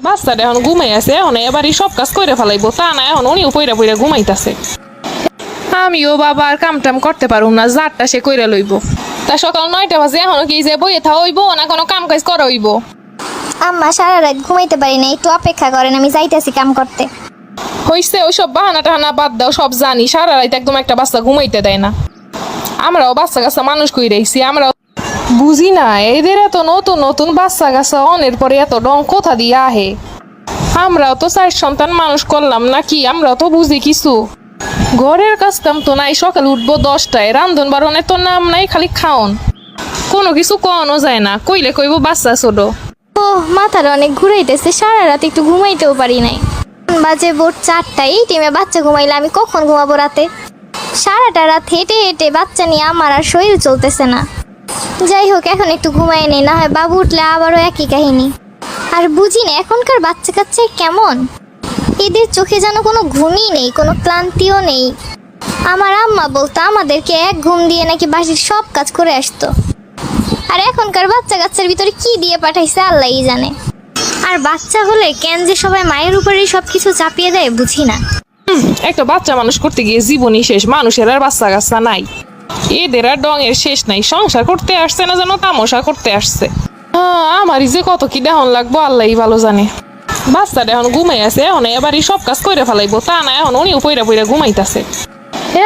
বাচ্চাটা এখন ঘুমাই আছে, এখন এবারই সব কাজ করে ফেলাইবো, তা না এখন উনিও পইরা পইরা ঘুমাইতেছে। আমিও বাবা আর কাম টাম করতে পারুম না, জারটা সে কইরা লইব। তা সকাল 9টা বাজে, এখনো কি যে বইয়ে থা হইব না কোনো কাম কাজ করা হইব? আম্মা সারা রাত ঘুমাইতে পারি না, একটু অপেক্ষা করেন, আমি যাইতেছি কাম করতে। হইছে, ওইসব বাহানা টাহানা বাদ দাও, সব জানি সারা রাত একদম একটা বাচ্চা ঘুমাইতে দেয় না। আমরাও বাচ্চা কাচ্চা মানুষ কই রইছি, আমরাও বুঝি না এদের এত নতুন নতুন বাচ্চা কাচ্চা অনের পরে এত ডং কোথা দিয়ে আহে। আমরাও তো 4 সন্তান মানুষ করলাম নাকি, আমরাও তো বুঝি কিছু। ঘরের কাজ কাম তো নাই, সকালে উঠবো 10টায়, রান্ধন বাড়নের তো নাম নাই, খালি খাওন, কোনো কিছু কওয়ানো যায় না, কইলে কইব বাচ্চা ছোট। ও মাথাটা অনেক ঘুরাইতেছে, সারা রাত একটু ঘুমাইতেও পারি নাই। বাজে ভোর 4টা, এই টাইমে বাচ্চা ঘুমাইলে আমি কখন ঘুমাবো রাতে? সারাটা রাত হেঁটে হেঁটে বাচ্চা নিয়ে আমার আর শরীর চলতেছে না। যাই হোক, এখন একটু ঘুমাই নেই, না হয় বাবু উঠলে আবারও একই কাহিনী। আর বুঝি না এখনকার বাচ্চা কাচ্চা কেমন, এদের চোখে যেন কোনো ঘুমই নেই, কোনো ক্লান্তিও নেই। আমার আম্মা বলতো আমাদেরকে এক ঘুম দিয়ে নাকি বাড়ির সব কাজ করে আসতো। আর এখনকার বাচ্চা কাচ্চার ভিতরে কি দিয়ে পাঠাইছে আল্লাহই জানে। আর বাচ্চা হলে কেন যে সবাই মায়ের উপরেই সব কিছু চাপিয়ে দেয় বুঝি না। একটা বাচ্চা মানুষ করতে গিয়ে জীবনই শেষ, মানুষের আর বাচ্চা কাচ্চা নাই, এদের আর ডঙের শেষ নাই। সংসার করতে আসছে না যেন তামসা করতে আসছে। আমারই যে কত কি দেহন লাগবো আল্লাহই ভালো জানে। বাচ্চাটা এখন ঘুমাই আছে, এখন এবারই সব কাজ করে ফেলাইবো, তা না এখন উনিও পইরা পইরা ঘুমাইতেছে।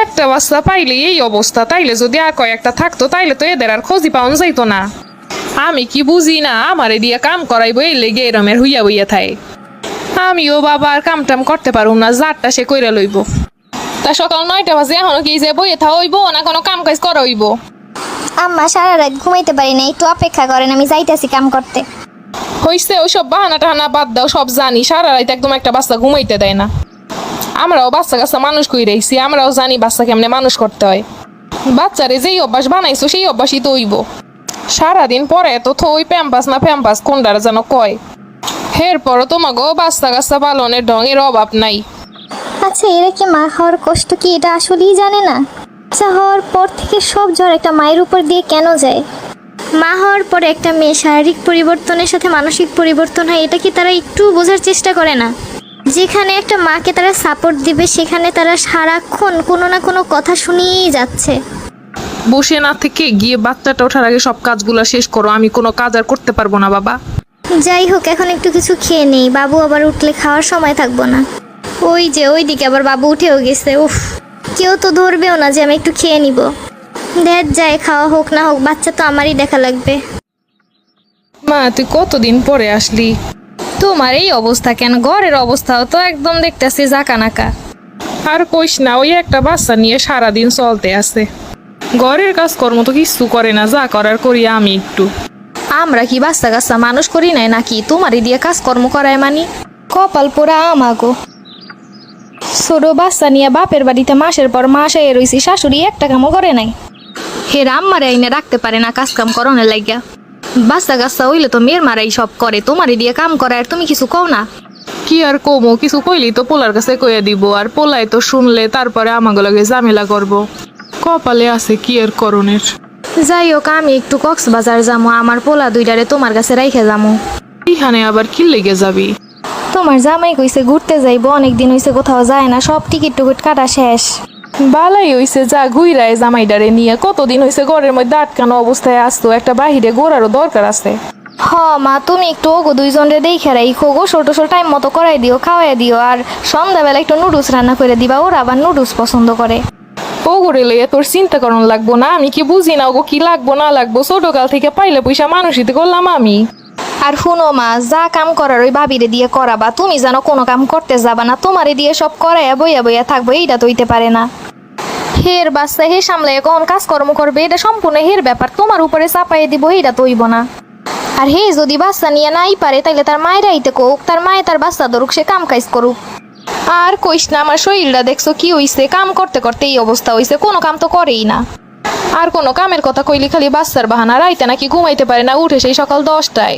একটা বাচ্চা পাইলে এই অবস্থা, তাইলে যদি আর কয়েকটা থাকতো তাইলে তো এদের আর খোঁজই পাওয়া যাইতো না। আমি কি বুঝি না, আমারে দিয়ে কাম করাইবো এই লেগে এরমের হইয়া হইয়া থাকে। আমিও বাবা আর কাম টাম করতে পারুম না, জারটা সে কইরা লইব। তা সকাল 9টা বাজে, এখনো কি যে বইয়ে থা হইব না কোনো কাম কাজ করা হইব? আম্মা সারা রাত ঘুমাইতে পারি না, একটু অপেক্ষা করেন, আমি যাইতেছি কাম করতে। হইছে, ওইসব বাহানা টাহানা বাদ দাও, সব জানি সারা রাত একদম একটা বাচ্চা ঘুমাইতে দেয় না। আমরাও বাচ্চা কাচ্চা মানুষ কই রইছি, আমরাও জানি বাচ্চা কেমনে মানুষ করতে হয়। বাচ্চারে যেই অভ্যাস বানাইছো সেই অভ্যাসই তো হইব। সারাদিন পরে তো থই প্যাম্পাস না ফ্যাম্পাস কোনটার যেন কয়। এরপরও তোমাকেও বাচ্চা কাচ্চা পালনের ঢঙের অভাব নাই। আচ্ছা, এরা কি মা হওয়ার কষ্ট কি এটা আসলেই জানে না? বাচ্চা হওয়ার পর থেকে সব জ্বর একটা মায়ের উপর দিয়ে কেন যায়? মা হওয়ার পরে একটা মেয়ে শারীরিক পরিবর্তনের সাথে মানসিক পরিবর্তন হয়, এটা কি তারা একটু বোঝার চেষ্টা করে না? যেখানে একটা মাকে তারা সাপোর্ট দিবে, সেখানে তারা সারাক্ষণ কোনো না কোনো কথা শুনিয়েই যাচ্ছে। বসে না থেকে গিয়ে বাচ্চাটা ওঠার আগে সব কাজগুলো শেষ করো, আমি কোনো কাজ আর করতে পারবো না বাবা। যাই হোক, এখন একটু কিছু খেয়ে নেই, বাবু আবার উঠলে খাওয়ার সময় থাকবো না। ওই যে ওইদিকে আবার বাবু উঠেও গেছে, উফ, কেউ তো ধরবেও না যে আমি একটু খেয়ে নিব। দেখ যায়, খাওয়া হোক না হোক, বাচ্চা তো আমারই দেখা লাগবে। মা তুই কতদিন পরে আসলি? তোমার এই অবস্থা কেন? ঘরের অবস্থাও তো একদম দেখতেছি জাকা নাকা। আর কইস না, ওই একটা বাচ্চা নিয়ে সারাদিন চলতে আছে। ঘরের কাজকর্ম তো কিছু করে না, যা করার করি আমি একটু। আমরা কি বাচ্চা কাচ্চা মানুষ করি নাই নাকি তোমারই দিয়ে কাজকর্ম করায় মানি? কপাল পোড়া আমাগো। ছোট বাচ্চা নিয়ে বাপের বাড়িতে মাসের পর মাস এ রইছি, শাশুড়ি একটা কামও করে নাই। হের আম্মারে আইনে রাখতে পারে না কাজ কাম করণের লাগিয়া। বাচ্চা কাচ্চা হইলে তো মেয়ের মারাই সব করে, তোমারই দিয়ে কাম করে আর তুমি কিছু কও না। কি আর কমো, কিছু কইলি তো পোলার কাছে কইয়া দিব, আর পোলাই তো শুনলে তারপরে আমাকে লাগে ঝামেলা করবো। কপালে আছে কি আর করণের। যাই হোক, আমি একটু কক্সবাজার যাবো, আমার পোলা দুইটারে তোমার কাছে রাইখে যাবো। এখানে আবার কি লেগে যাবি? তোমার জামাই কইছে ঘুরতে যাইবো, অনেকদিন হইছে কোথাও যায় না, সব টিকিট টুকিট কাটা শেষ। বালাই হইছে, যা ঘুইরায় জামাইডারে নিয়ে। কতদিন হইছে ঘরের মধ্যে আটকানো অবস্থায় আসতো, একটা বাহিরে ঘোরারও দরকার আছে। হ মা, তুমি একটু ওগো দুইজনরে দেখে রাইখো, গোসল টোসল টাইম মতো করাই দিও, খাওয়াই দিও, আর সন্ধ্যাবেলা একটু নুডলস রান্না করে দিবা, ওরা আবার নুডলস পছন্দ করে। ও করে লইয়া তোর চিন্তা করণ লাগবো না, আমি কি বুঝি না ওগো কি লাগবো না লাগবো? ছোটকাল থেকে পাইলে পয়সা মানুষই তো করলাম আমি। আর শুনো মা, যা কাম করার ওই ভাবিরে দিয়ে করাবা, তুমি জানো কোনো কাম করতে যাবা না, তোমারে দিয়ে সব করাইয়া বইয়া বইয়া থাকবো, এইটা তো হইতে পারে না। হের বাচ্চা হে সামলাই কখন কাজকর্ম করবে, এটা সম্পূর্ণ হের ব্যাপার, তোমার উপরে চাপাইয়ে দিব, এইটা তো হইব না। আর হে যদি বাচ্চা নিয়ে নাই পারে, তাইলে তার মায়ের আইতে কোক, তার মায়ে তার বাচ্চা ধরুক, সে কাম কাজ করুক। আর কইস না, আমার শরীরটা দেখছো কি হইছে, কাম করতে করতে এই অবস্থা হইছে, কোনো কাম তো করেই না। আর কোনো কামের কথা কইলি খালি বাচ্চার বাহানা, রাইতে নাকি ঘুমাইতে পারে না, উঠে সেই সকাল 10টায়।